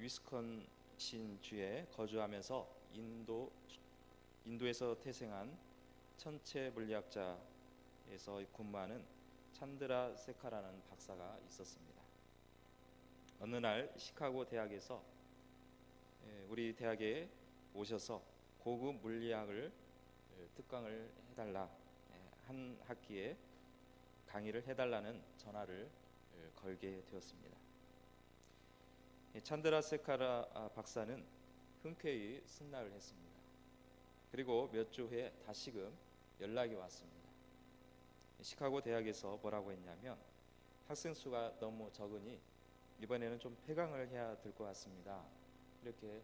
위스콘신 주에 거주하면서 인도에서 태생한 천체 물리학자에서 근무하는 찬드라 세카라는 박사가 있었습니다. 어느 날 시카고 대학에서 우리 대학에 오셔서 고급 물리학을 특강을 해달라, 한 학기에 강의를 해달라는 전화를 걸게 되었습니다. 찬드라 세카라 박사는 흔쾌히 승낙을 했습니다. 그리고 몇 주 후에 다시금 연락이 왔습니다. 시카고 대학에서 뭐라고 했냐면, 학생 수가 너무 적으니 이번에는 좀 폐강을 해야 될 것 같습니다. 이렇게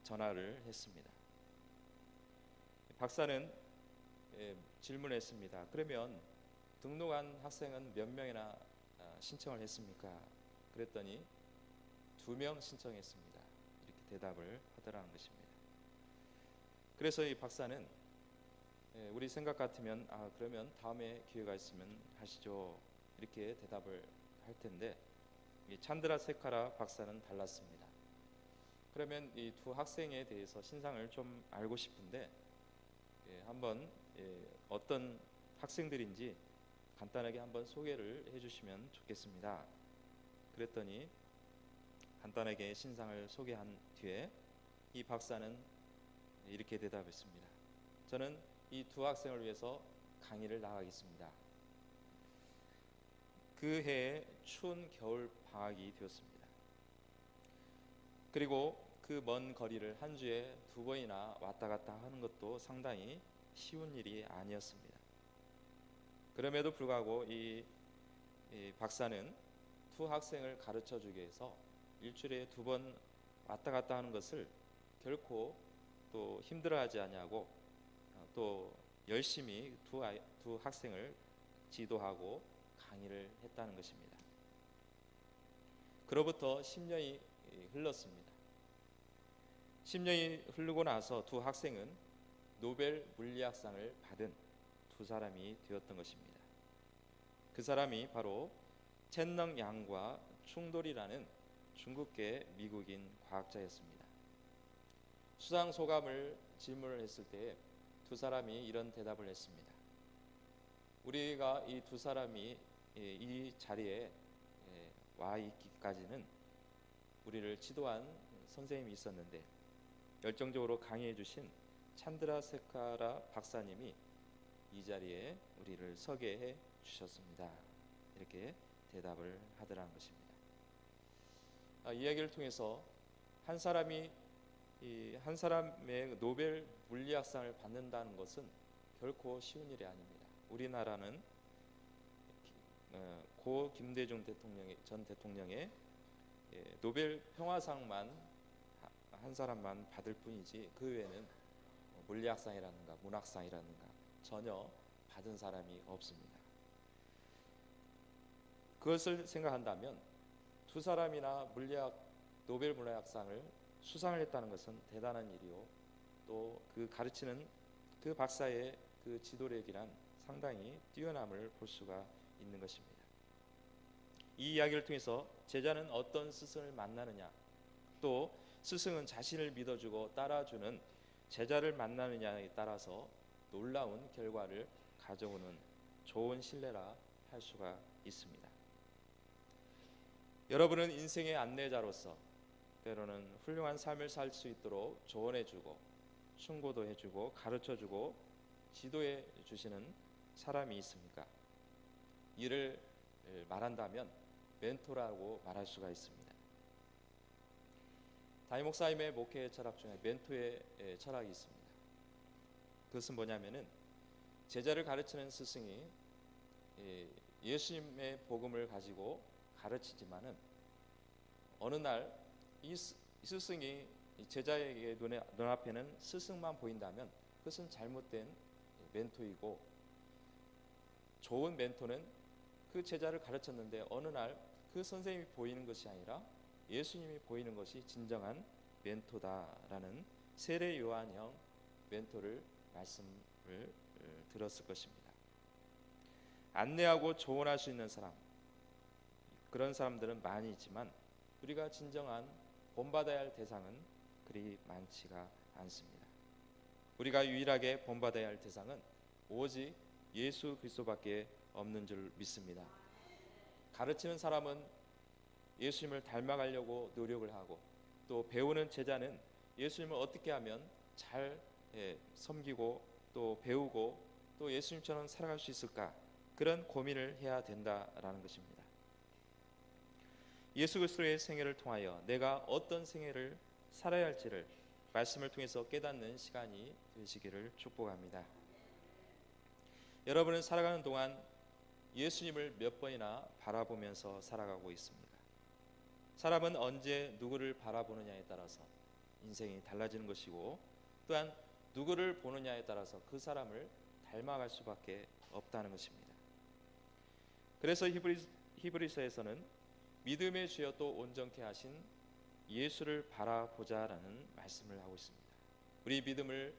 전화를 했습니다. 박사는 질문했습니다. 그러면 등록한 학생은 몇 명이나 신청을 했습니까? 그랬더니 2명 신청했습니다. 이렇게 대답을 하더라는 것입니다. 그래서 이 박사는 우리 생각 같으면 그러면 다음에 기회가 있으면 하시죠, 이렇게 대답을 할 텐데, 이 찬드라 세카라 박사는 달랐습니다. 그러면 이 두 학생에 대해서 신상을 좀 알고 싶은데 한번 어떤 학생들인지 간단하게 한번 소개를 해주시면 좋겠습니다. 그랬더니 간단하게 신상을 소개한 뒤에 이 박사는 이렇게 대답했습니다. 저는 이 두 학생을 위해서 강의를 나가겠습니다. 그 해에 추운 겨울 방학이 되었습니다. 그리고 그 먼 거리를 한 주에 2번이나 왔다 갔다 하는 것도 상당히 쉬운 일이 아니었습니다. 그럼에도 불구하고 이 박사는 두 학생을 가르쳐 주기 위해서 일주일에 2번 왔다 갔다 하는 것을 결코 또 힘들어하지 아니하고 또 열심히 두 학생을 지도하고 강의를 했다는 것입니다. 그로부터 10년이 흘렀습니다. 10년이 흐르고 나서 두 학생은 노벨 물리학상을 받은 두 사람이 되었던 것입니다. 그 사람이 바로 첸능 양과 충돌이라는 중국계 미국인 과학자였습니다. 수상 소감을 질문을 했을 때 두 사람이 이런 대답을 했습니다. 우리가 이 두 사람이 이 자리에 와 있기까지는 우리를 지도한 선생님이 있었는데, 열정적으로 강의해 주신 찬드라 세카라 박사님이 이 자리에 우리를 서게 해 주셨습니다. 이렇게 대답을 하더라는 것입니다. 이 이야기를 통해서 한 사람이 한 사람의 노벨 물리학상을 받는다는 것은 결코 쉬운 일이 아닙니다. 우리나라는 고 김대중 전 대통령의 노벨 평화상만 한 사람만 받을 뿐이지 그 외에는 물리학상이라든가 문학상이라든가 전혀 받은 사람이 없습니다. 그것을 생각한다면 두 사람이나 노벨 물리학상을 수상을 했다는 것은 대단한 일이요, 또 그 가르치는 그 박사의 그 지도력이란 상당히 뛰어남을 볼 수가 있는 것입니다. 이 이야기를 통해서 제자는 어떤 스승을 만나느냐, 또 스승은 자신을 믿어주고 따라주는 제자를 만나느냐에 따라서 놀라운 결과를 가져오는 좋은 신뢰라 할 수가 있습니다. 여러분은 인생의 안내자로서 때로는 훌륭한 삶을 살 수 있도록 조언해주고 충고도 해주고 가르쳐주고 지도해 주시는 사람이 있습니까? 이를 말한다면 멘토라고 말할 수가 있습니다. 담임 목사님의 목회 철학 중에 멘토의 철학이 있습니다. 그것은 뭐냐면은 제자를 가르치는 스승이 예수님의 복음을 가지고 가르치지만은 어느 날 이 스승이 제자에게 눈앞에는 스승만 보인다면 그것은 잘못된 멘토이고, 좋은 멘토는 그 제자를 가르쳤는데 어느 날 그 선생님이 보이는 것이 아니라 예수님이 보이는 것이 진정한 멘토다라는 세례 요한형 멘토를 말씀을 들었을 것입니다. 안내하고 조언할 수 있는 사람, 그런 사람들은 많이 있지만 우리가 진정한 본받아야 할 대상은 그리 많지가 않습니다. 우리가 유일하게 본받아야 할 대상은 오직 예수 그리스도밖에 없는 줄 믿습니다. 가르치는 사람은 예수님을 닮아가려고 노력을 하고, 또 배우는 제자는 예수님을 어떻게 하면 잘 섬기고 또 배우고 또 예수님처럼 살아갈 수 있을까, 그런 고민을 해야 된다라는 것입니다. 예수 그리스도의 생애를 통하여 내가 어떤 생애를 살아야 할지를 말씀을 통해서 깨닫는 시간이 되시기를 축복합니다. 여러분은 살아가는 동안 예수님을 몇 번이나 바라보면서 살아가고 있습니까? 사람은 언제 누구를 바라보느냐에 따라서 인생이 달라지는 것이고, 또한 누구를 보느냐에 따라서 그 사람을 닮아갈 수밖에 없다는 것입니다. 그래서 히브리서에서는 믿음의 주여 또 온전케 하신 예수를 바라보자라는 말씀을 하고 있습니다. 우리 믿음을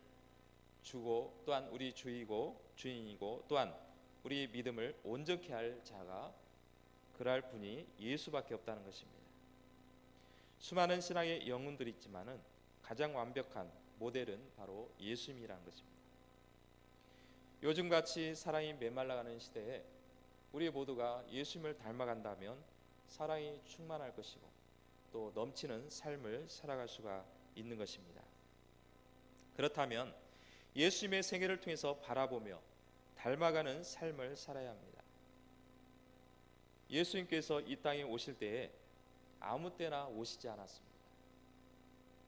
주고 또한 우리 주이고 주인이고 또한 우리 믿음을 온전케 할 자가, 그럴 분이 예수밖에 없다는 것입니다. 수많은 신앙의 영웅들이 있지만은 가장 완벽한 모델은 바로 예수님이라는 것입니다. 요즘같이 사랑이 메말라가는 시대에 우리 모두가 예수님을 닮아간다면 사랑이 충만할 것이고 또 넘치는 삶을 살아갈 수가 있는 것입니다. 그렇다면 예수님의 생애를 통해서 바라보며 닮아가는 삶을 살아야 합니다. 예수님께서 이 땅에 오실 때에 아무 때나 오시지 않았습니다.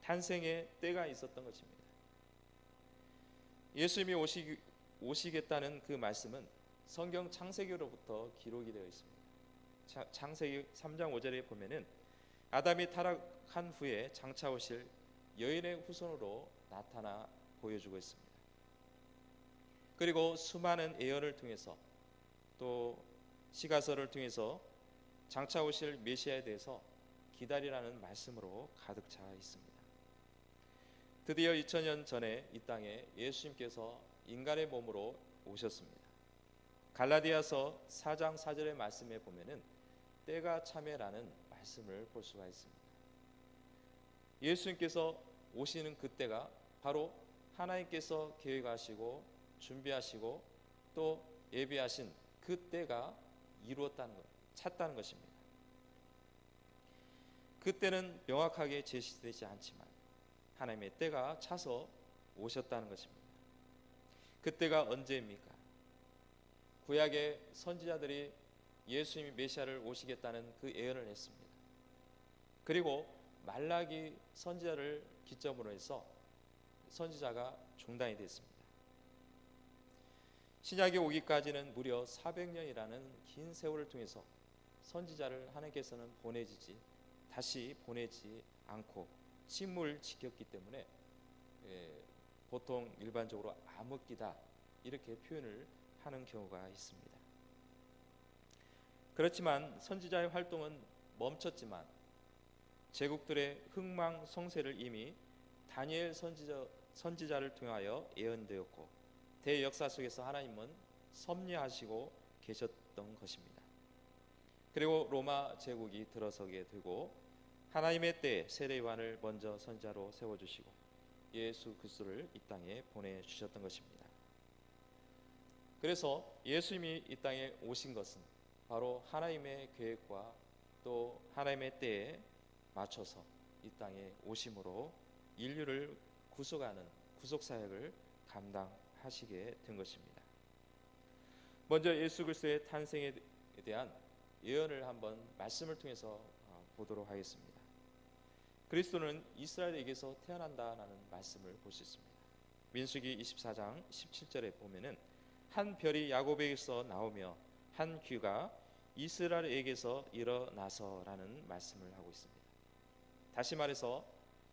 탄생의 때가 있었던 것입니다. 예수님이 오시겠다는 그 말씀은 성경 창세기로부터 기록이 되어 있습니다. 창세기 3장 5절에 보면은 아담이 타락한 후에 장차 오실 여인의 후손으로 나타나 보여주고 있습니다. 그리고 수많은 예언을 통해서 또 시가서를 통해서 장차 오실 메시아에 대해서 기다리라는 말씀으로 가득 차 있습니다. 드디어 2000년 전에 이 땅에 예수님께서 인간의 몸으로 오셨습니다. 갈라디아서 4장 4절의 말씀에 보면은 때가 참에라는 말씀을 볼 수가 있습니다. 예수님께서 오시는 그때가 바로 하나님께서 계획하시고 준비하시고 또 예비하신 그때가 이루었다는 것, 찼다는 것입니다. 그때는 명확하게 제시되지 않지만 하나님의 때가 차서 오셨다는 것입니다. 그때가 언제입니까? 구약의 선지자들이 예수님이 메시아를 오시겠다는 그 예언을 했습니다. 그리고 말라기 선지자를 기점으로 해서 선지자가 중단이 됐습니다. 신약이 오기까지는 무려 400년이라는 긴 세월을 통해서 선지자를 하나님께서는 다시 보내지 않고 침묵을 지켰기 때문에 보통 일반적으로 암흑기다 이렇게 표현을 하는 경우가 있습니다. 그렇지만 선지자의 활동은 멈췄지만 제국들의 흥망성쇠를 이미 다니엘 선지자를 통하여 예언되었고 대역사 속에서 하나님은 섭리하시고 계셨던 것입니다. 그리고 로마 제국이 들어서게 되고 하나님의 때에 세례요한을 먼저 선지자로 세워주시고 예수 그리스도를 이 땅에 보내주셨던 것입니다. 그래서 예수님이 이 땅에 오신 것은 바로 하나님의 계획과 또 하나님의 때에 맞춰서 이 땅에 오심으로 인류를 구속하는 구속사역을 감당하시게 된 것입니다. 먼저 예수 그리스도의 탄생에 대한 예언을 한번 말씀을 통해서 보도록 하겠습니다. 그리스도는 이스라엘에게서 태어난다라는 말씀을 볼 수 있습니다. 민수기 24장 17절에 보면은 한 별이 야곱에게서 나오며 한 귀가 이스라엘에게서 일어나서라는 말씀을 하고 있습니다. 다시 말해서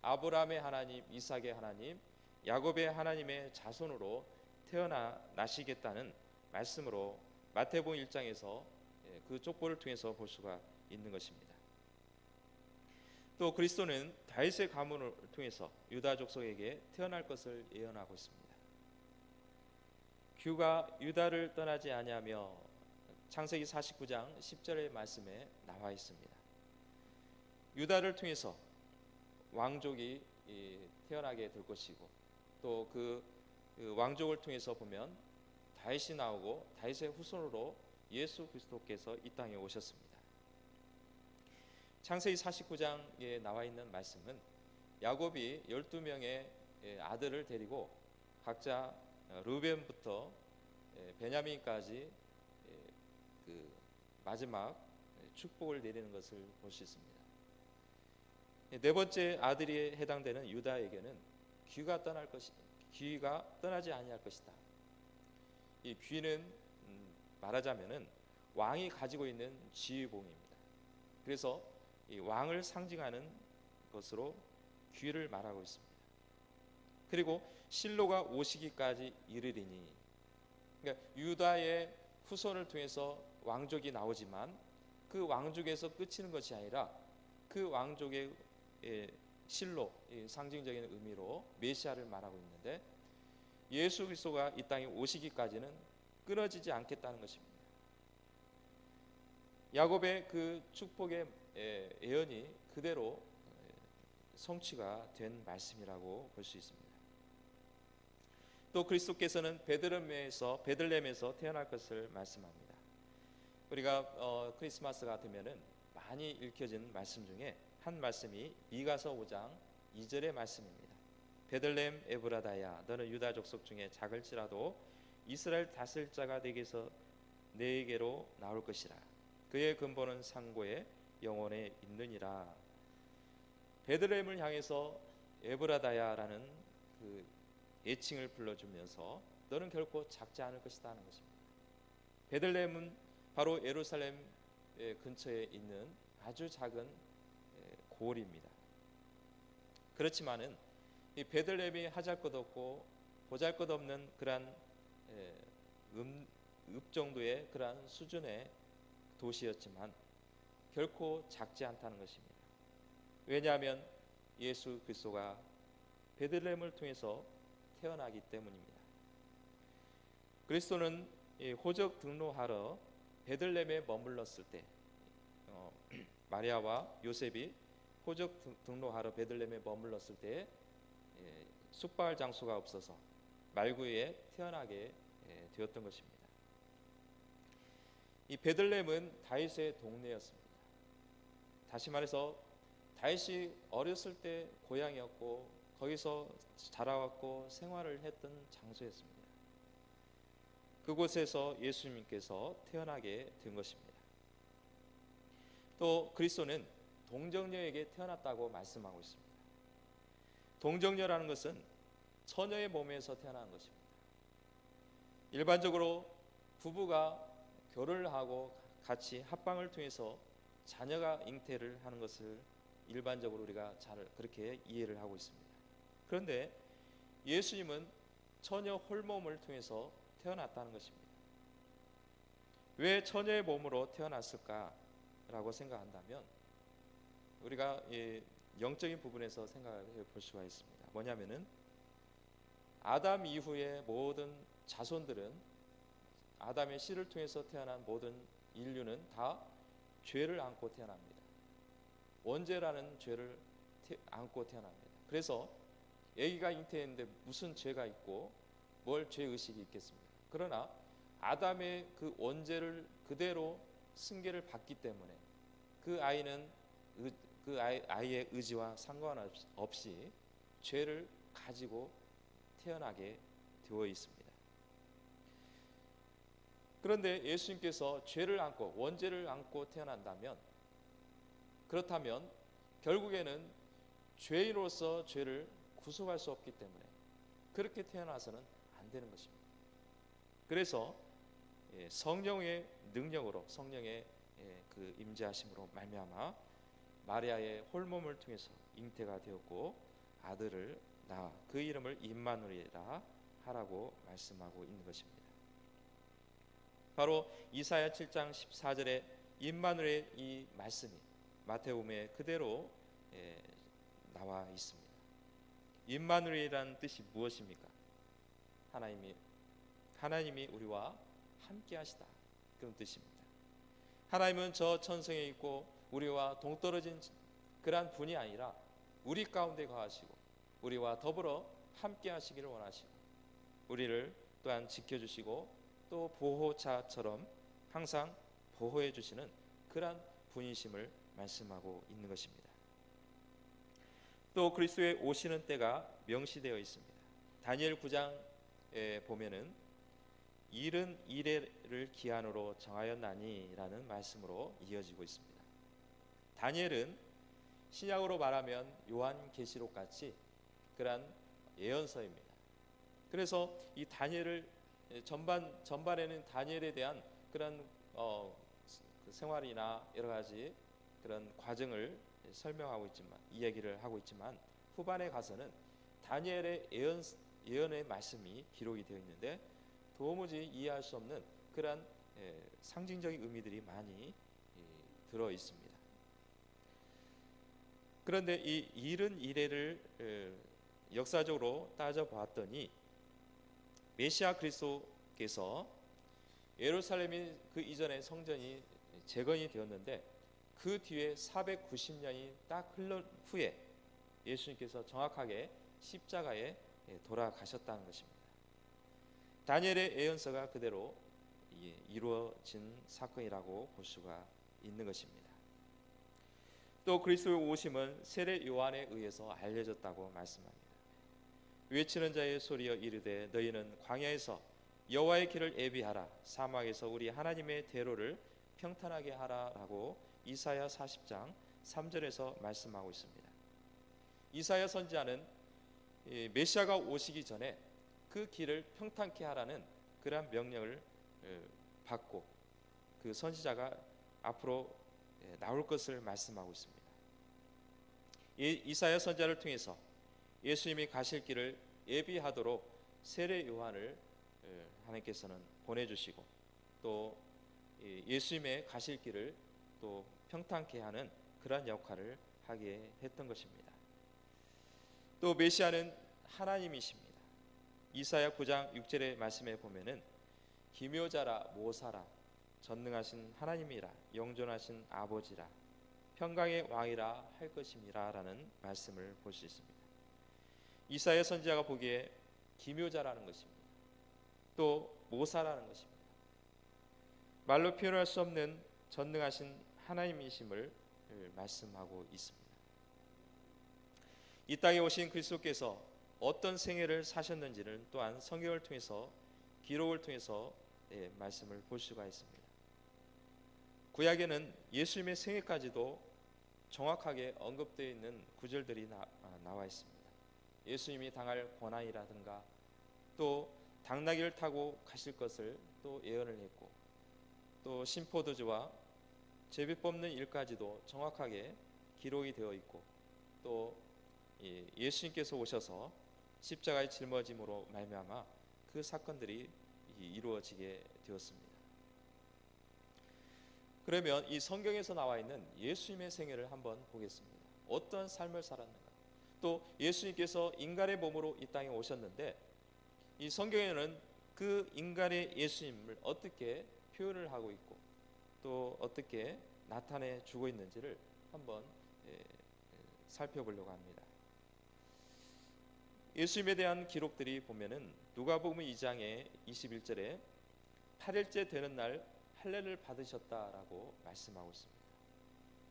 아브라함의 하나님, 이삭의 하나님, 야곱의 하나님의 자손으로 태어나시겠다는 말씀으로 마태복음 1장에서 그 족보를 통해서 볼 수가 있는 것입니다. 또 그리스도는 다윗의 가문을 통해서 유다 족속에게 태어날 것을 예언하고 있습니다. 규가 유다를 떠나지 아니하며 창세기 49장 10절의 말씀에 나와 있습니다. 유다를 통해서 왕족이 태어나게 될 것이고, 또 그 왕족을 통해서 보면 다윗이 나오고 다윗의 후손으로 예수 그리스도께서 이 땅에 오셨습니다. 창세기 49장에 나와 있는 말씀은 야곱이 12명의 아들을 데리고 각자 르우벤부터 베냐민까지 그 마지막 축복을 내리는 것을 볼 수 있습니다. 네 번째 아들이 해당되는 유다에게는 귀가 떠나지 아니할 것이다. 이 귀는 말하자면은 왕이 가지고 있는 지휘봉입니다. 그래서 이 왕을 상징하는 것으로 귀를 말하고 있습니다. 그리고 실로가 오시기까지 이르리니, 그러니까 유다의 후손을 통해서 왕족이 나오지만 그 왕족에서 끝이는 것이 아니라 그 왕족의 실로, 상징적인 의미로 메시아를 말하고 있는데, 예수 그리스도가 이 땅에 오시기까지는 끊어지지 않겠다는 것입니다. 야곱의 그 축복의 예언이 그대로 성취가 된 말씀이라고 볼 수 있습니다. 또 그리스도께서는 베들레헴에서 태어날 것을 말씀합니다. 우리가 크리스마스가 되면은 많이 읽혀진 말씀 중에 한 말씀이 미가서 5장 2절의 말씀입니다. 베들레헴 에브라다야, 너는 유다 족속 중에 작을지라도 이스라엘 다스릴 자가 내게로 나올 것이라. 그의 근본은 상고에 영원에 있느니라. 베들레헴을 향해서 에브라다야라는 그 애칭을 불러주면서 너는 결코 작지 않을 것이다 하는 것입니다. 베들레헴은 바로 예루살렘 근처에 있는 아주 작은 고을입니다. 그렇지만은 이 베들레헴이 하잘것없고 보잘것없는 그러한 읍 정도의 그러한 수준의 도시였지만 결코 작지 않다는 것입니다. 왜냐하면 예수 그리스도가 베들레헴을 통해서 태어나기 때문입니다. 그리스도는 호적 등록하러 베들레헴에 머물렀을 때, 마리아와 요셉이 호적 등록하러 베들레헴에 머물렀을 때 숙박할 장소가 없어서 말구에 태어나게 되었던 것입니다. 이 베들레헴은 다윗의 동네였습니다. 다시 말해서 다윗이 어렸을 때 고향이었고 거기서 자라왔고 생활을 했던 장소였습니다. 그곳에서 예수님께서 태어나게 된 것입니다. 또 그리스도는 동정녀에게 태어났다고 말씀하고 있습니다. 동정녀라는 것은 처녀의 몸에서 태어난 것입니다. 일반적으로 부부가 결혼을 하고 같이 합방을 통해서 자녀가 잉태를 하는 것을 일반적으로 우리가 잘 그렇게 이해를 하고 있습니다. 그런데 예수님은 처녀 홀몸을 통해서 태어났다는 것입니다. 왜 처녀의 몸으로 태어났을까라고 생각한다면 우리가 영적인 부분에서 생각해 볼 수가 있습니다. 뭐냐면은 아담 이후의 모든 자손들은 아담의 씨를 통해서 태어난 모든 인류는 다 죄를 안고 태어납니다. 원죄라는 죄를 안고 태어납니다. 그래서 아기가 잉태했는데 무슨 죄가 있고 뭘 죄의식이 있겠습니까? 그러나 아담의 그 원죄를 그대로 승계를 받기 때문에 그 아이는 아이의 의지와 상관없이 죄를 가지고 태어나게 되어 있습니다. 그런데 예수님께서 죄를 안고 원죄를 안고 태어난다면, 그렇다면 결국에는 죄인으로서 죄를 구속할 수 없기 때문에 그렇게 태어나서는 안 되는 것입니다. 그래서 성령의 능력으로, 성령의 그 임재하심으로 말미암아 마리아의 홀몸을 통해서 잉태가 되었고 아들을 낳아 그 이름을 임마누엘이라 하라고 말씀하고 있는 것입니다. 바로 이사야 7장 14절에 임마누엘 이 말씀이 마태복음에 그대로 나와 있습니다. 임마누엘이라는 뜻이 무엇입니까? 하나님이 우리와 함께 하시다, 그런 뜻입니다. 하나님은 저 천성에 있고 우리와 동떨어진 그러한 분이 아니라 우리 가운데 거하시고 우리와 더불어 함께 하시기를 원하시고 우리를 또한 지켜주시고 또 보호자처럼 항상 보호해 주시는 그러한 분이심을 말씀하고 있는 것입니다. 또 그리스도의 오시는 때가 명시되어 있습니다. 다니엘 9장에 보면은 이른 이래를 기한으로 정하였나니라는 말씀으로 이어지고 있습니다. 다니엘은 신약으로 말하면 요한계시록 같이 그러한 예언서입니다. 그래서 이 다니엘을 전반에는 다니엘에 대한 그런 그 생활이나 여러 가지 그런 과정을 설명하고 있지만 이야기를 하고 있지만 후반에 가서는 다니엘의 예언의 말씀이 기록이 되어 있는데 도무지 이해할 수 없는 그러한 상징적인 의미들이 많이 들어 있습니다. 그런데 이 이른 이래를 역사적으로 따져봤더니 메시아 그리스도께서 예루살렘이 그 이전에 성전이 재건이 되었는데 그 뒤에 490년이 딱 흘러 후에 예수님께서 정확하게 십자가에 돌아가셨다는 것입니다. 다니엘의 예언서가 그대로 이루어진 사건이라고 볼 수가 있는 것입니다. 또 그리스도의 오심은 세례 요한에 의해서 알려졌다고 말씀합니다. 외치는 자의 소리여 이르되 너희는 광야에서 여호와의 길을 예비하라 사막에서 우리 하나님의 대로를 평탄하게 하라라고 이사야 40장 3절에서 말씀하고 있습니다. 이사야 선지자는 메시아가 오시기 전에 그 길을 평탄케 하라는 그러한 명령을 받고 그 선지자가 앞으로 나올 것을 말씀하고 있습니다. 이사야 선지자를 통해서 예수님이 가실 길을 예비하도록 세례 요한을 하나님께서는 보내주시고 또 예수님의 가실 길을 또 평탄케 하는 그러한 역할을 하게 했던 것입니다. 또 메시아는 하나님이십니다. 이사야 9장 6절의 말씀에 보면은 기묘자라 모사라 전능하신 하나님이라 영존하신 아버지라 평강의 왕이라 할 것임이라 라는 말씀을 볼 수 있습니다. 이사야 선지자가 보기에 기묘자라는 것입니다. 또 모사라는 것입니다. 말로 표현할 수 없는 전능하신 하나님이심을 말씀하고 있습니다. 이 땅에 오신 그리스도께서 어떤 생애를 사셨는지는 또한 성경을 통해서 기록을 통해서 말씀을 볼 수가 있습니다. 구약에는 예수님의 생애까지도 정확하게 언급되어 있는 구절들이 나와 있습니다. 예수님이 당할 고난이라든가 또 당나귀를 타고 가실 것을 또 예언을 했고 또 신포도주와 제비 뽑는 일까지도 정확하게 기록이 되어 있고 또 예수님께서 오셔서 십자가에 짊어짐으로 말미암아 그 사건들이 이루어지게 되었습니다. 그러면 이 성경에서 나와 있는 예수님의 생애를 한번 보겠습니다. 어떤 삶을 살았는가? 또 예수님께서 인간의 몸으로 이 땅에 오셨는데 이 성경에는 그 인간의 예수님을 어떻게 표현을 하고 있고 또 어떻게 나타내 주고 있는지를 한번 살펴보려고 합니다. 예수님에 대한 기록들이 보면은 누가복음 2장의 21절에 8일째 되는 날 할례를 받으셨다라고 말씀하고 있습니다.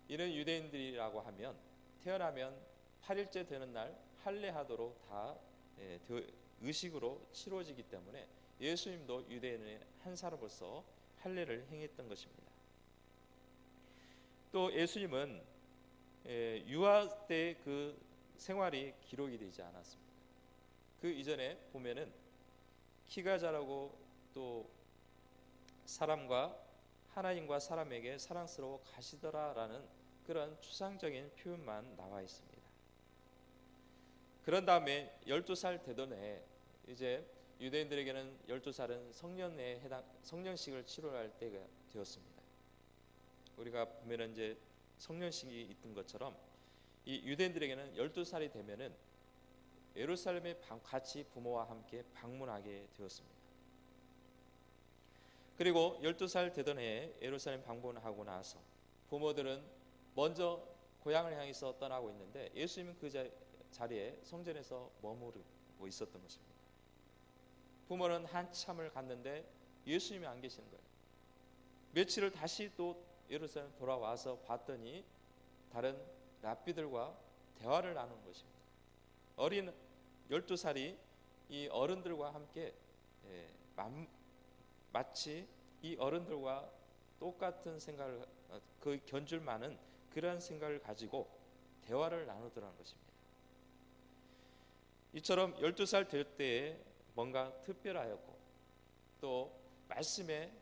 이는 유대인들이라고 하면 태어나면 8일째 되는 날 할례하도록 다 의식으로 치러지기 때문에 예수님도 유대인의 한 사람으로서 할례를 행했던 것입니다. 또 예수님은 유아 때 그 생활이 기록이 되지 않았습니다. 그 이전에 보면은 키가 자라고 또 사람과 하나님과 사람에게 사랑스러워 가시더라라는 그런 추상적인 표현만 나와 있습니다. 그런 다음에 12살 되던 해 이제 유대인들에게는 12살은 성년에 해당 성년식을 치러할 때가 되었습니다. 우리가 보면은 이제 성년식이 있던 것처럼 이 유대인들에게는 12살이 되면은 예루살렘에 같이 부모와 함께 방문하게 되었습니다. 그리고 12살 되던 해에 예루살렘 방문하고 나서 부모들은 먼저 고향을 향해서 떠나고 있는데 예수님은 그 자리에 성전에서 머무르고 있었던 것입니다. 부모는 한참을 갔는데 예수님이 안 계시는 거예요. 며칠을 다시 또 예루살렘 돌아와서 봤더니 다른 랍비들과 대화를 나누는 것입니다. 어린 12살이 이 어른들과 함께 마치 이 어른들과 똑같은 생각을 그 견줄 많은 그러한 생각을 가지고 대화를 나누더라는 것입니다. 이처럼 12살 될 때에 뭔가 특별하였고 또 말씀에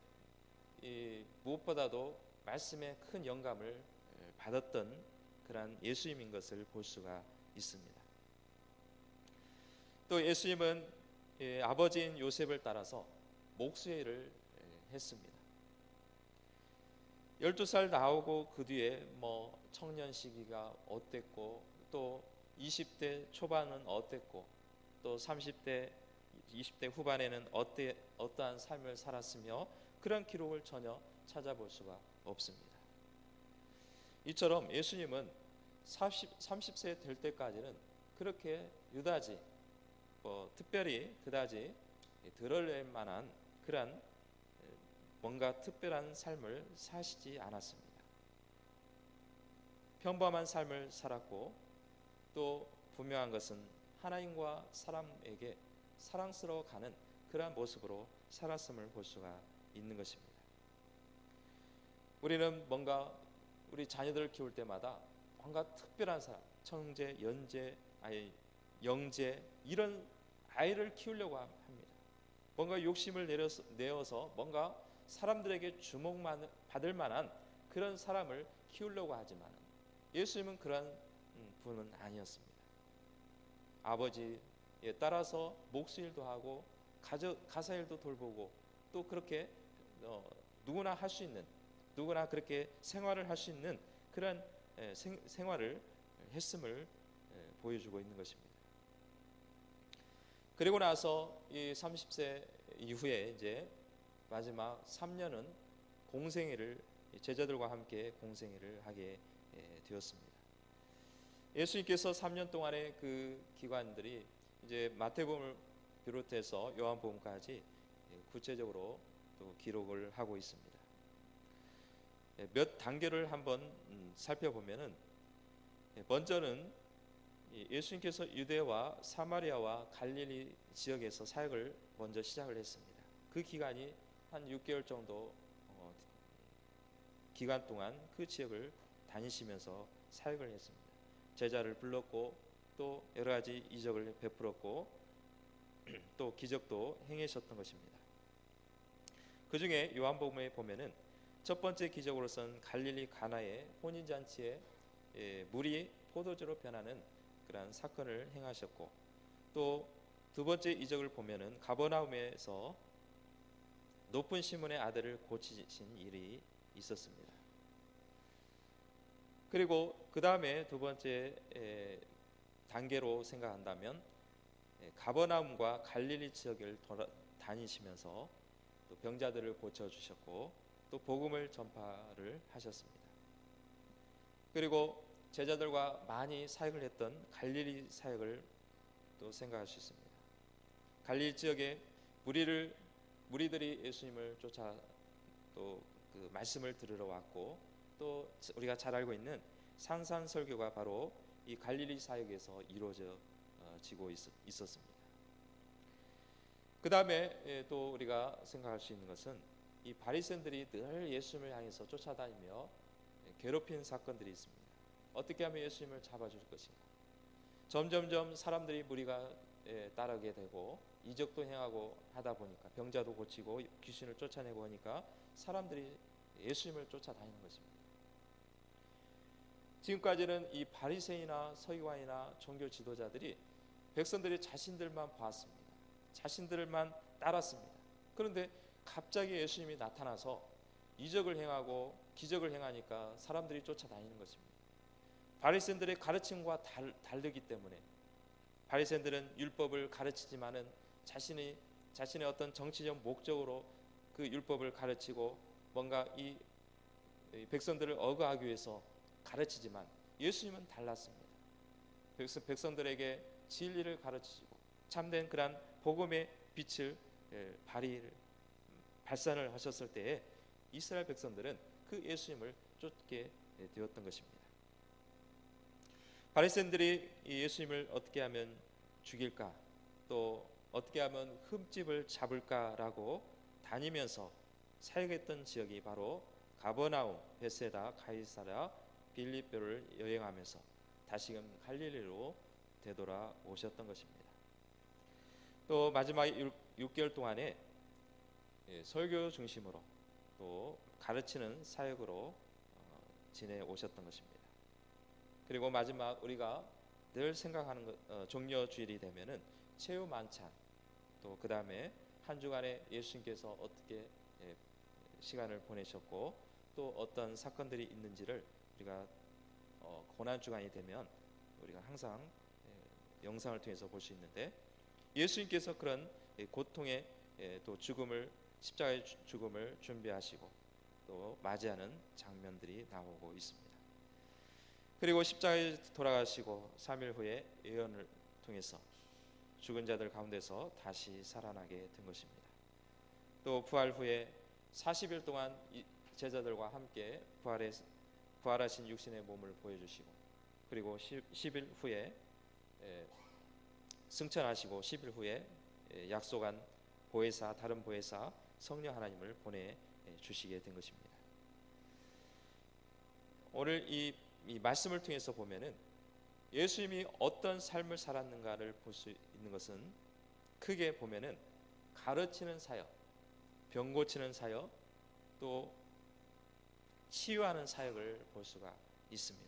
무엇보다도 말씀에 큰 영감을 받았던 그러한 예수님인 것을 볼 수가 있습니다. 또 예수님은 아버지인 요셉을 따라서 목수일을 했습니다. 12살 나오고 그 뒤에 뭐 청년 시기가 어땠고 또 20대 초반은 어땠고 또 30대 20대 후반에는 어떠한 삶을 살았으며 그런 기록을 전혀 찾아볼 수가 없습니다. 이처럼 예수님은 30세 될 때까지는 그렇게 유다지 특별히 그다지 드러낼 만한 그런 뭔가 특별한 삶을 사시지 않았습니다. 평범한 삶을 살았고 또 분명한 것은 하나님과 사람에게 사랑스러워가는 그러한 모습으로 살았음을 볼 수가 있는 것입니다. 우리는 뭔가 우리 자녀들을 키울 때마다 뭔가 특별한 사람, 청재, 연재, 영재 이런 아이를 키우려고 합니다. 뭔가 욕심을 내어서 뭔가 사람들에게 주목만 받을 만한 그런 사람을 키우려고 하지만 예수님은 그런 분은 아니었습니다. 아버지에 따라서 목수일도 하고 가사일도 돌보고 또 그렇게 누구나 할 수 있는 누구나 그렇게 생활을 할 수 있는 그런 생활을 했음을 보여주고 있는 것입니다. 그리고 나서 이 30세 이후에 이제 마지막 3년은 공생애를 제자들과 함께 공생애를 하게 되었습니다. 예수님께서 3년 동안의 그 기간들이 이제 마태복음을 비롯해서 요한복음까지 구체적으로 또 기록을 하고 있습니다. 몇 단계를 한번 살펴보면은 먼저는 예수님께서 유대와 사마리아와 갈릴리 지역에서 사역을 먼저 시작을 했습니다. 그 기간이 한 6개월 정도 기간 동안 그 지역을 다니시면서 사역을 했습니다. 제자를 불렀고 또 여러 가지 이적을 베풀었고 또 기적도 행하셨던 것입니다. 그 중에 요한복음에 보면은 첫 번째 기적으로서는 갈릴리 가나의 혼인잔치에 물이 포도주로 변하는 그러한 사건을 행하셨고 또 두 번째 이적을 보면은 가버나움에서 높은 시몬의 아들을 고치신 일이 있었습니다. 그리고 그 다음에 두 번째 단계로 생각한다면 가버나움과 갈릴리 지역을 다니시면서 또 병자들을 고쳐주셨고 또 복음을 전파를 하셨습니다. 그리고 제자들과 많이 사역을 했던 갈릴리 사역을 또 생각할 수 있습니다. 갈릴리 지역에 무리들이 예수님을 쫓아 또 그 말씀을 들으러 왔고 또 우리가 잘 알고 있는 산산설교가 바로 이 갈릴리 사역에서 이루어지고 있었습니다. 그 다음에 또 우리가 생각할 수 있는 것은 이 바리새인들이 늘 예수님을 향해서 쫓아다니며 괴롭힌 사건들이 있습니다. 어떻게 하면 예수님을 잡아줄 것인가? 점점점 사람들이 무리가 따르게 되고 이적도 행하고 하다 보니까 병자도 고치고 귀신을 쫓아내고 하니까 사람들이 예수님을 쫓아다니는 것입니다. 지금까지는 이 바리새인이나 서기관이나 종교 지도자들이 백성들이 자신들만 보았습니다. 자신들만 따랐습니다. 그런데 갑자기 예수님이 나타나서 이적을 행하고 기적을 행하니까 사람들이 쫓아다니는 것입니다. 바리새인들의 가르침과 다르기 때문에 바리새인들은 율법을 가르치지만은 자신의 어떤 정치적 목적으로 그 율법을 가르치고 뭔가 이 백성들을 억압하기 위해서 가르치지만 예수님은 달랐습니다. 백성들에게 진리를 가르치시고 참된 그런 복음의 빛을 발산을 하셨을 때에 이스라엘 백성들은 그 예수님을 쫓게 되었던 것입니다. 바리새인들이 예수님을 어떻게 하면 죽일까, 또 어떻게 하면 흠집을 잡을까라고 다니면서 사역했던 지역이 바로 가버나움, 베세다, 가이사랴, 빌립보를 여행하면서 다시금 갈릴리로 되돌아오셨던 것입니다. 또 마지막 6개월 동안에 설교 중심으로 또 가르치는 사역으로 지내오셨던 것입니다. 그리고 마지막 우리가 늘 생각하는 종려 주일이 되면은 최후 만찬, 또 그 다음에 한 주간에 예수님께서 어떻게 시간을 보내셨고 또 어떤 사건들이 있는지를 우리가 고난 주간이 되면 우리가 항상 영상을 통해서 볼 수 있는데, 예수님께서 그런 고통의 또 죽음을, 십자가의 죽음을 준비하시고 또 맞이하는 장면들이 나오고 있습니다. 그리고 십자가에 돌아가시고 3일 후에 예언을 통해서 죽은 자들 가운데서 다시 살아나게 된 것입니다. 또 부활 후에 40일 동안 제자들과 함께 부활하신 육신의 몸을 보여주시고, 그리고 10일 후에 승천하시고 10일 후에 약속한 보혜사, 다른 보혜사 성령 하나님을 보내주시게 된 것입니다. 오늘 이 말씀을 통해서 보면은 예수님이 어떤 삶을 살았는가를 볼 수 있는 것은 크게 보면은 가르치는 사역, 병 고치는 사역, 또 치유하는 사역을 볼 수가 있습니다.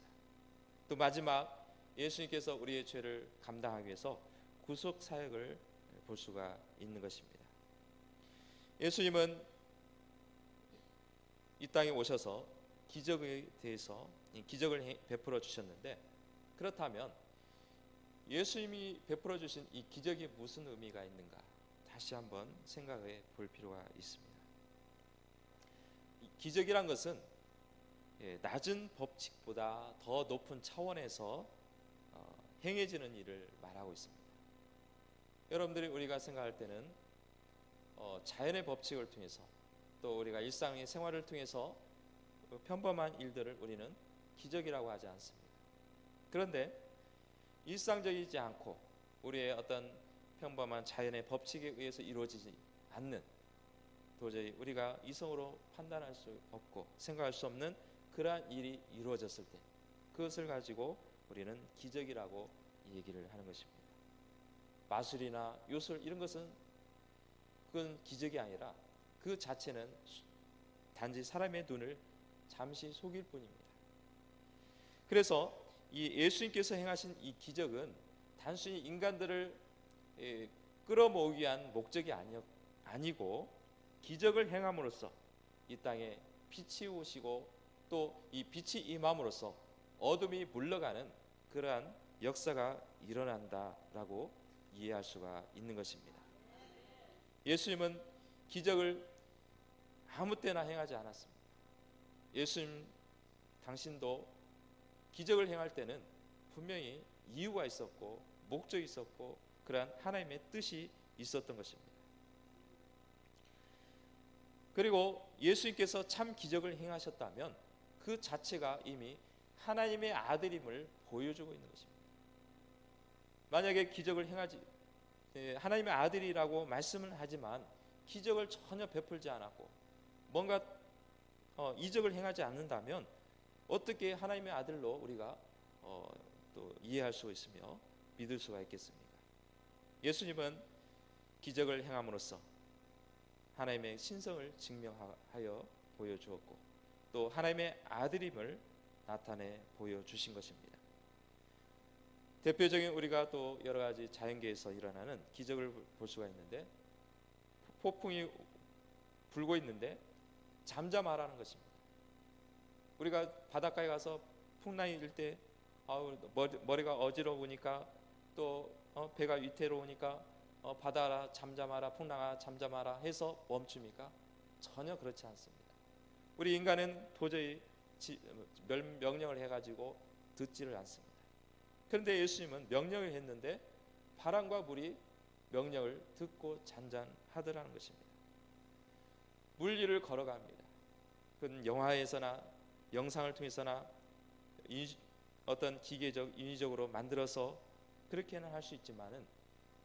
또 마지막 예수님께서 우리의 죄를 감당하기 위해서 구속 사역을 볼 수가 있는 것입니다. 예수님은 이 땅에 오셔서 기적에 대해서 기적을 베풀어 주셨는데, 그렇다면 예수님이 베풀어 주신 이 기적이 무슨 의미가 있는가 다시 한번 생각해 볼 필요가 있습니다. 기적이란 것은 낮은 법칙보다 더 높은 차원에서 행해지는 일을 말하고 있습니다. 여러분들이 우리가 생각할 때는 자연의 법칙을 통해서 또 우리가 일상의 생활을 통해서 평범한 일들을 우리는 기적이라고 하지 않습니다. 그런데 일상적이지 않고 우리의 어떤 평범한 자연의 법칙에 의해서 이루어지지 않는, 도저히 우리가 이성으로 판단할 수 없고 생각할 수 없는 그러한 일이 이루어졌을 때 그것을 가지고 우리는 기적이라고 얘기를 하는 것입니다. 마술이나 요술 이런 것은 그건 기적이 아니라 그 자체는 단지 사람의 눈을 잠시 속일 뿐입니다. 그래서 이 예수님께서 행하신 이 기적은 단순히 인간들을 끌어모으기 위한 목적이 아니고 기적을 행함으로써 이 땅에 빛이 오시고 또 이 빛이 임함으로써 어둠이 물러가는 그러한 역사가 일어난다라고 이해할 수가 있는 것입니다. 예수님은 기적을 아무 때나 행하지 않았습니다. 예수님 당신도 기적을 행할 때는 분명히 이유가 있었고 목적이 있었고 그러한 하나님의 뜻이 있었던 것입니다. 그리고 예수님께서 참 기적을 행하셨다면 그 자체가 이미 하나님의 아들임을 보여주고 있는 것입니다. 만약에 기적을 행하지 하나님의 아들이라고 말씀을 하지만 기적을 전혀 베풀지 않았고 뭔가 이적을 행하지 않는다면 어떻게 하나님의 아들로 우리가 또 이해할 수 있으며 믿을 수가 있겠습니까? 예수님은 기적을 행함으로써 하나님의 신성을 증명하여 보여주었고 또 하나님의 아들임을 나타내 보여주신 것입니다. 대표적인 우리가 또 여러 가지 자연계에서 일어나는 기적을 볼 수가 있는데, 폭풍이 불고 있는데 잠잠하라는 것입니다. 우리가 바닷가에 가서 풍랑이 일 때 머리가 어지러우니까 또 배가 위태로우니까 바다라 잠잠하라, 풍랑아 잠잠하라 해서 멈춥니까? 전혀 그렇지 않습니다. 우리 인간은 도저히 명령을 해가지고 듣지를 않습니다. 그런데 예수님은 명령을 했는데 바람과 물이 명령을 듣고 잔잔하더라는 것입니다. 물 위를 걸어갑니다. 그건 영화에서나 영상을 통해서나 어떤 기계적 인위적으로 만들어서 그렇게는 할 수 있지만은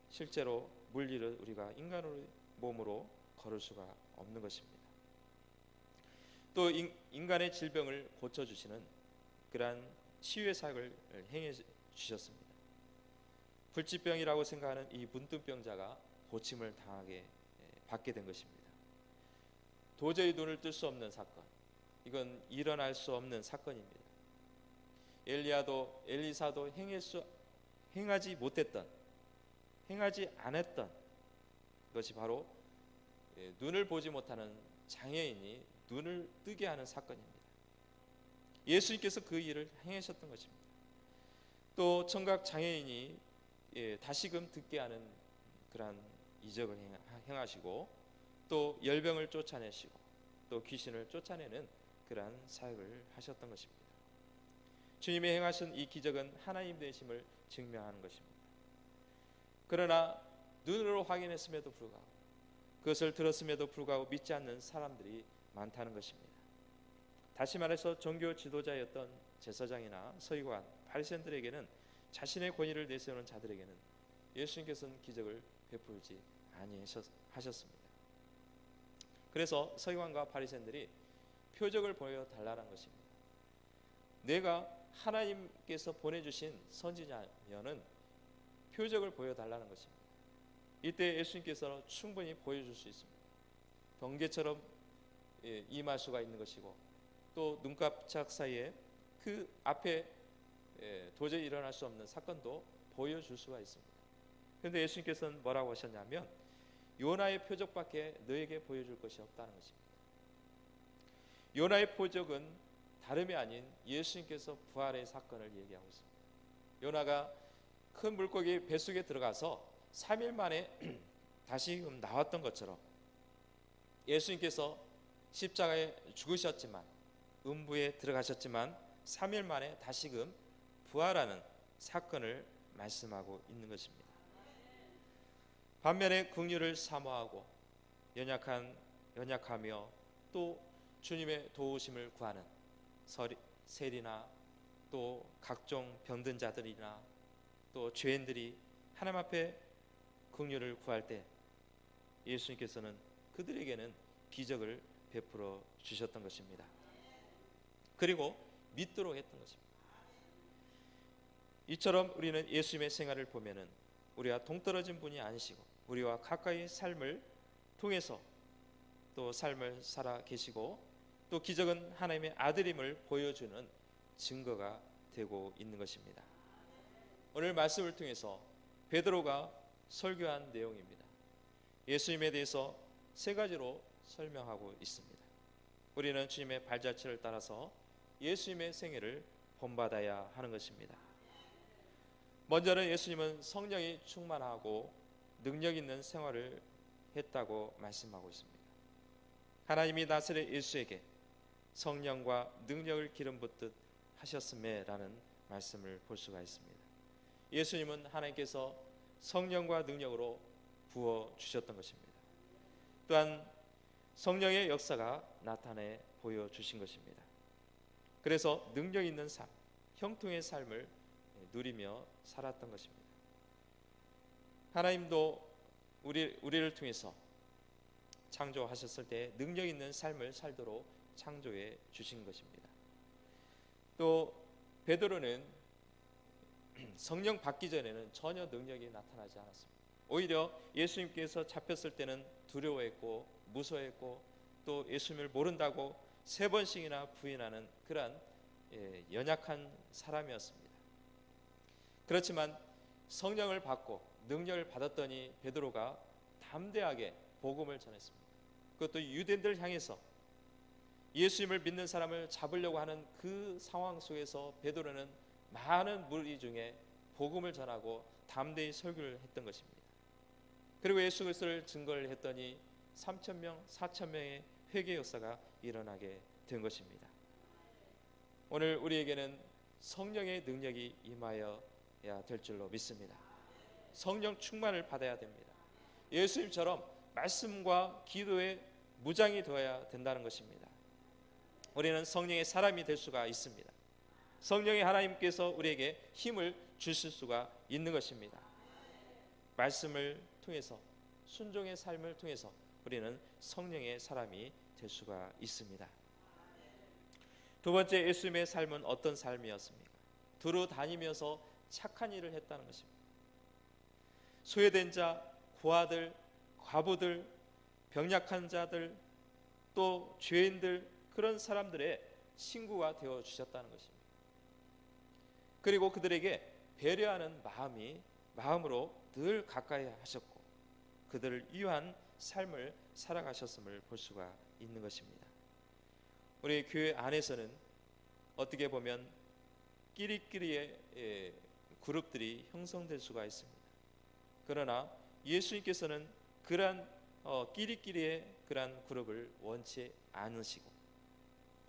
실제로 물 위를 우리가 인간의 몸으로 걸을 수가 없는 것입니다. 또 인간의 질병을 고쳐주시는 그러한 치유의 사역을 행해 주셨습니다. 불치병이라고 생각하는 이 문둥병자가 고침을 당하게 받게 된 것입니다. 도저히 눈을 뜰 수 없는 사건, 이건 일어날 수 없는 사건입니다. 엘리사도 행하지 못했던, 행하지 않았던 것이 바로 눈을 보지 못하는 장애인이 눈을 뜨게 하는 사건입니다. 예수님께서 그 일을 행하셨던 것입니다. 또 청각 장애인이 다시금 듣게 하는 그러한 이적을 행하시고, 또 열병을 쫓아내시고, 또 귀신을 쫓아내는 그러한 사역을 하셨던 것입니다. 주님이 행하신 이 기적은 하나님 되심을 증명하는 것입니다. 그러나 눈으로 확인했음에도 불구하고, 그것을 들었음에도 불구하고 믿지 않는 사람들이 많다는 것입니다. 다시 말해서 종교 지도자였던 제사장이나 서기관, 바리새인들에게는, 자신의 권위를 내세우는 자들에게는 예수님께서는 기적을 베풀지 아니하셨습니다. 그래서 서기관과 바리새인들이 표적을 보여달라는 것입니다. 내가 하나님께서 보내주신 선지자면은 표적을 보여달라는 것입니다. 이때 예수님께서 충분히 보여줄 수 있습니다. 번개처럼 임할 수가 있는 것이고, 또 눈깜짝 사이에 그 앞에 도저히 일어날 수 없는 사건도 보여줄 수가 있습니다. 그런데 예수님께서는 뭐라고 하셨냐면, 요나의 표적밖에 너에게 보여줄 것이 없다는 것입니다. 요나의 표적은 다름이 아닌 예수님께서 부활의 사건을 얘기하고 있습니다. 요나가 큰 물고기 뱃속에 들어가서 3일 만에 다시금 나왔던 것처럼, 예수님께서 십자가에 죽으셨지만, 음부에 들어가셨지만 3일 만에 다시금 부활하는 사건을 말씀하고 있는 것입니다. 반면에 긍휼을 사모하고 연약하며 또 주님의 도우심을 구하는 세리나 또 각종 병든 자들이나 또 죄인들이 하나님 앞에 긍휼을 구할 때 예수님께서는 그들에게는 기적을 베풀어 주셨던 것입니다. 그리고 믿도록 했던 것입니다. 이처럼 우리는 예수님의 생활을 보면은 우리와 동떨어진 분이 아니시고 우리와 가까이 삶을 통해서 또 삶을 살아 계시고, 또 기적은 하나님의 아들임을 보여주는 증거가 되고 있는 것입니다. 오늘 말씀을 통해서 베드로가 설교한 내용입니다. 예수님에 대해서 세 가지로 설명하고 있습니다. 우리는 주님의 발자취를 따라서 예수님의 생애를 본받아야 하는 것입니다. 먼저는 예수님은 성령이 충만하고 능력 있는 생활을 했다고 말씀하고 있습니다. 하나님이 나사렛 예수에게 성령과 능력을 기름 붓듯 하셨음에라는 말씀을 볼 수가 있습니다. 예수님은 하나님께서 성령과 능력으로 부어 주셨던 것입니다. 또한 성령의 역사가 나타내 보여주신 것입니다. 그래서 능력 있는 삶, 형통의 삶을 누리며 살았던 것입니다. 하나님도 우리를 통해서 창조하셨을 때 능력 있는 삶을 살도록 창조해 주신 것입니다. 또 베드로는 성령 받기 전에는 전혀 능력이 나타나지 않았습니다. 오히려 예수님께서 잡혔을 때는 두려워했고 무서워했고, 또 예수님을 모른다고 3번씩이나 부인하는 그러한 연약한 사람이었습니다. 그렇지만 성령을 받고 능력을 받았더니 베드로가 담대하게 복음을 전했습니다. 그것도 유대인들을 향해서 예수님을 믿는 사람을 잡으려고 하는 그 상황 속에서 베드로는 많은 무리 중에 복음을 전하고 담대히 설교를 했던 것입니다. 그리고 예수 그리스도를 증거를 했더니 3,000명, 4,000명의 회개 역사가 일어나게 된 것입니다. 오늘 우리에게는 성령의 능력이 임하여야 될 줄로 믿습니다. 성령 충만을 받아야 됩니다. 예수님처럼 말씀과 기도에 무장이 되어야 된다는 것입니다. 우리는 성령의 사람이 될 수가 있습니다. 성령의 하나님께서 우리에게 힘을 주실 수가 있는 것입니다. 말씀을 통해서, 순종의 삶을 통해서 우리는 성령의 사람이 될 수가 있습니다. 두 번째, 예수님의 삶은 어떤 삶이었습니까? 두루 다니면서 착한 일을 했다는 것입니다. 소외된 자, 고아들, 과부들, 병약한 자들, 또 죄인들, 그런 사람들의 친구가 되어 주셨다는 것입니다. 그리고 그들에게 배려하는 마음으로 늘 가까이 하셨고 그들을 위한 삶을 살아가셨음을 볼 수가 있는 것입니다. 우리 교회 안에서는 어떻게 보면 끼리끼리의 그룹들이 형성될 수가 있습니다. 그러나 예수님께서는 그러한 끼리끼리의 그러한 그룹을 원치 않으시고,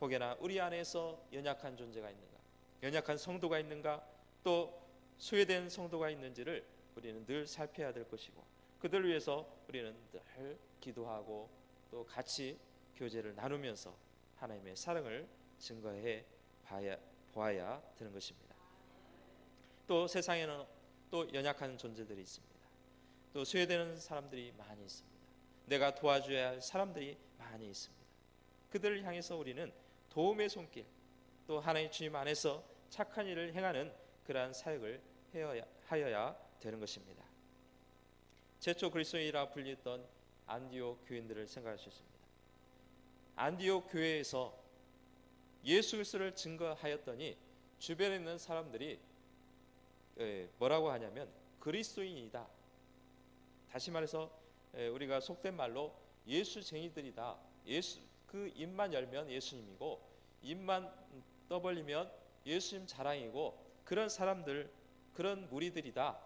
혹여나 우리 안에서 연약한 존재가 있는가, 연약한 성도가 있는가, 또 소외된 성도가 있는지를 우리는 늘 살펴야 될 것이고, 그들을 위해서 우리는 늘 기도하고 또 같이 교제를 나누면서 하나님의 사랑을 증거해 보아야 되는 것입니다. 또 세상에는 또 연약한 존재들이 있습니다. 또 소외되는 사람들이 많이 있습니다. 내가 도와줘야 할 사람들이 많이 있습니다. 그들을 향해서 우리는 도움의 손길, 또 하나님 주님 안에서 착한 일을 행하는 그러한 사역을 하여야 되는 것입니다. 최초 그리스도인이라 불렸던 안디옥 교인들을 생각할 수 있습니다. 안디옥 교회에서 예수 그리스도를 증거하였더니 주변에 있는 사람들이 뭐라고 하냐면 그리스도인이다. 다시 말해서 우리가 속된 말로 예수쟁이들이다. 그 입만 열면 예수님이고 입만 떠벌리면 예수님 자랑이고 그런 사람들, 그런 무리들이다.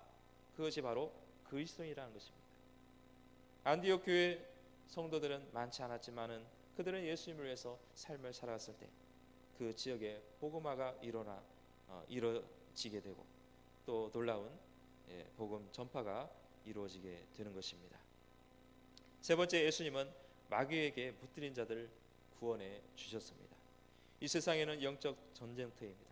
그것이 바로 그리스도인이라는 것입니다. 안디옥 교회 성도들은 많지 않았지만은 그들은 예수님을 위해서 삶을 살아갔을 때 그 지역에 복음화가 이루어지게 되고 또 놀라운 복음 전파가 이루어지게 되는 것입니다. 세 번째, 예수님은 마귀에게 붙들린 자들을 구원해 주셨습니다. 이 세상에는 영적 전쟁터입니다.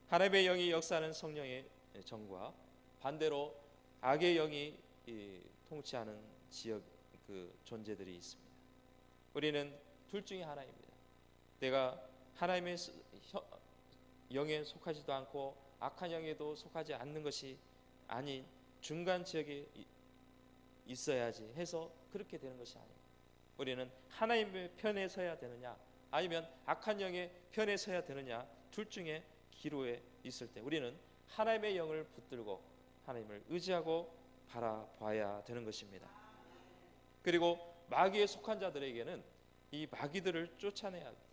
하나님의 영이 역사하는 성령의 정과 반대로 악의 영이 통치하는 지역 그 존재들이 있습니다. 우리는 둘 중에 하나입니다. 내가 하나님의 영에 속하지도 않고 악한 영에도 속하지 않는 것이 아닌 중간 지역에 있어야지 해서 그렇게 되는 것이 아닙니다. 우리는 하나님의 편에 서야 되느냐 아니면 악한 영의 편에 서야 되느냐, 둘 중에 기로에 있을 때 우리는 하나님의 영을 붙들고 하나님을 의지하고 바라봐야 되는 것입니다. 그리고 마귀에 속한 자들에게는 이 마귀들을 쫓아내야 합니다.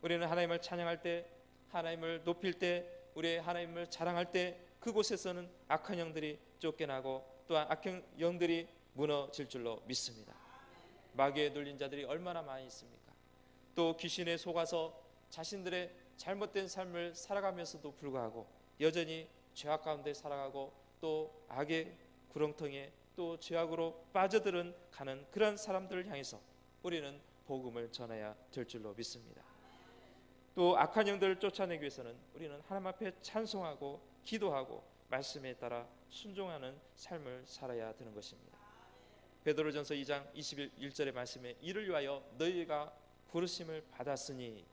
우리는 하나님을 찬양할 때, 하나님을 높일 때, 우리의 하나님을 자랑할 때 그곳에서는 악한 영들이 쫓겨나고 또한 악한 영들이 무너질 줄로 믿습니다. 마귀에 눌린 자들이 얼마나 많이 있습니까? 또 귀신에 속아서 자신들의 잘못된 삶을 살아가면서도 불구하고 여전히 죄악 가운데 살아가고 또 악의 구렁텅이에 또 죄악으로 빠져들은 가는 그런 사람들을 향해서 우리는 복음을 전해야 될 줄로 믿습니다. 또 악한 영들을 쫓아내기 위해서는 우리는 하나님 앞에 찬송하고 기도하고 말씀에 따라 순종하는 삶을 살아야 되는 것입니다. 베드로전서 2장 21절의 말씀에 이를 위하여 너희가 부르심을 받았으니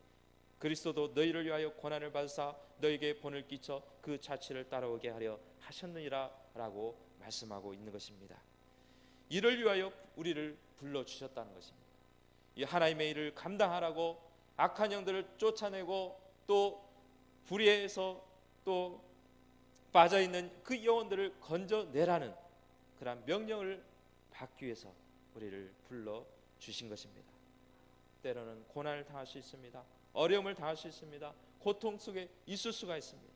그리스도도 너희를 위하여 고난을 받으사 너희에게 본을 끼쳐 그 자취를 따라오게 하려 하셨느니라 라고 말씀하고 있는 것입니다. 이를 위하여 우리를 불러주셨다는 것입니다. 이 하나님의 일을 감당하라고 악한 영들을 쫓아내고 또 불의에서 또 빠져있는 그 영혼들을 건져내라는 그런 명령을 받기 위해서 우리를 불러주신 것입니다. 때로는 고난을 당할 수 있습니다. 어려움을 당할 수 있습니다. 고통 속에 있을 수가 있습니다.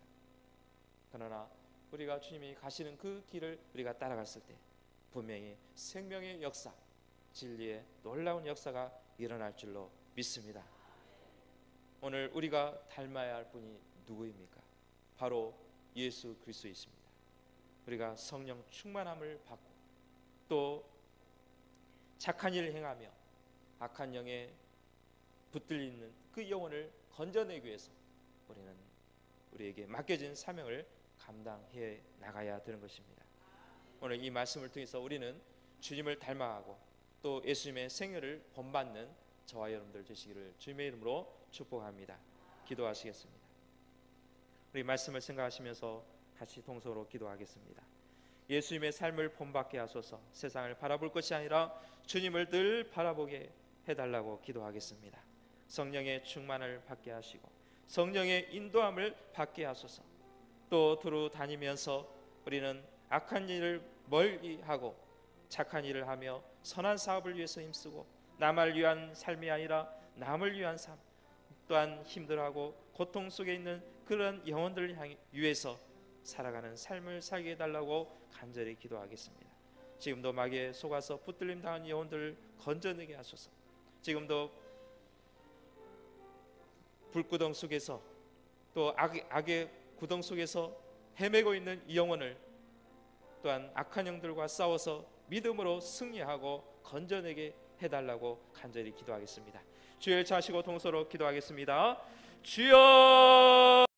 그러나 우리가 주님이 가시는 그 길을 우리가 따라갔을 때 분명히 생명의 역사, 진리의 놀라운 역사가 일어날 줄로 믿습니다. 오늘 우리가 닮아야 할 분이 누구입니까? 바로 예수 그리스도이십니다. 우리가 성령 충만함을 받고 또 착한 일을 행하며 악한 영에 붙들려 있는 그 영혼을 건져내기 위해서 우리는 우리에게 맡겨진 사명을 감당해 나가야 되는 것입니다. 오늘 이 말씀을 통해서 우리는 주님을 닮아가고 또 예수님의 생애를 본받는 저와 여러분들 되시기를 주님의 이름으로 축복합니다. 기도하시겠습니다. 우리 말씀을 생각하시면서 같이 동서로 기도하겠습니다. 예수님의 삶을 본받게 하소서. 세상을 바라볼 것이 아니라 주님을 늘 바라보게 해달라고 기도하겠습니다. 성령의 충만을 받게 하시고 성령의 인도함을 받게 하소서. 또 두루 다니면서 우리는 악한 일을 멀리하고 착한 일을 하며 선한 사업을 위해서 힘쓰고 남을 위한 삶이 아니라 남을 위한 삶, 또한 힘들어하고 고통 속에 있는 그런 영혼들을 위해서 살아가는 삶을 살게 해달라고 간절히 기도하겠습니다. 지금도 마귀에 속아서 붙들림 당한 영혼들을 건져내게 하소서. 지금도 불구덩 속에서 또 악의 구덩 속에서 헤매고 있는 이 영혼을 또한 악한 영들과 싸워서 믿음으로 승리하고 건져내게 해달라고 간절히 기도하겠습니다. 주여 자시고 동서로 기도하겠습니다. 주여